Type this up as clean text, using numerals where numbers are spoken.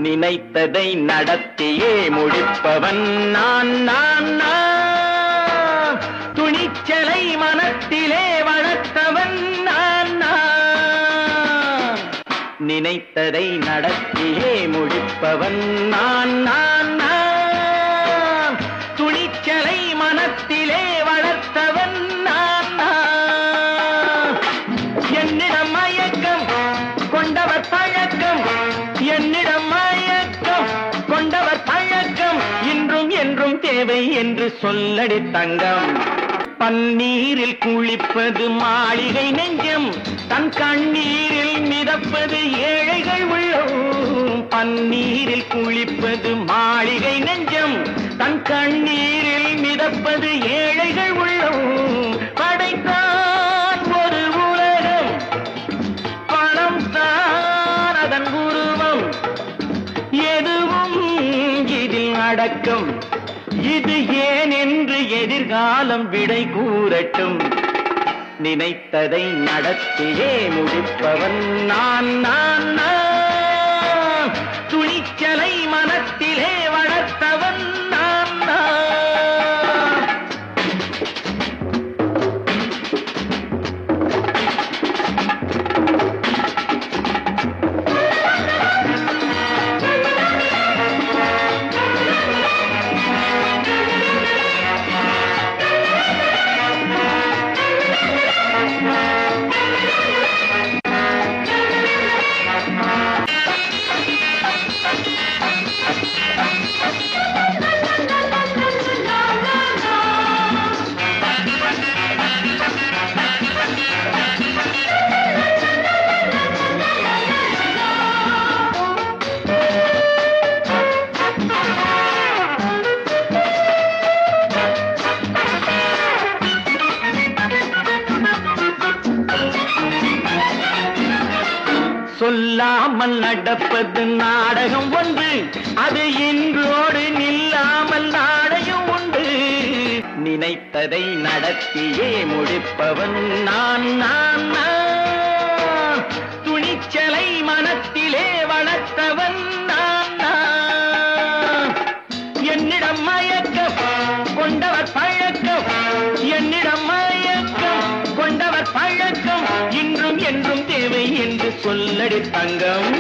நினைத்ததை நடத்தியே முடிப்பவன் நான் நான் நான். துணிச்சலை மனத்திலே வளர்த்தவன் நான் நான். நினைத்ததை நடத்தியே முடிப்பவன் நான் நான் நான். துணிச்சலை மனத்திலே வளர்த்தவன் நான் நான். என்னிடம் மயக்கம் கொண்டவர் பழக்கம், என்னிடம் மயக்கம் கொண்டவர் பழக்கம், இன்றும் என்றும் தேவை என்று சொல்லடி தங்கம். பன்னீரில் குளிப்பது மாளிகை நெஞ்சம், தன் கண்ணீரில் மிதப்பது ஏழைகள் உள்ளம். பன்னீரில் குளிப்பது மாளிகை நெஞ்சம், தன் கண்ணீரில் மிதப்பது ஏழைகள் உள்ளம். படைத்தான் ஒரு உலகம், பணம் தான் அதன் உருவம், எதுவும் இதில் அடக்கம். இது ஏன் என்று எதிர்காலம் விடை கூறட்டும். நினைத்ததை நடத்தியே முடிப்பவன் நான் நான் நான். துணிச்சலை மனத்திலே வளர்த்தவன் நான் நான். சொல்லாமல் நடப்பது நாடகம் ஒன்று, அது இன்றோடு நில்லாமல் நாடகம் உண்டு. நினைத்ததை நடத்தியே முடிப்பவன் நான் நான் நான். துணிச்சலை மனத்திலே வளர்த்தவன் நான் நான். என்னிடம் மயக்கம் கொண்டவர் பழக்கம், என்னிடம் மயக்கம் கொண்டவர் பழக்கம், இன்றும் என்றும் தேவை என்று சொல்லடி தங்கம்.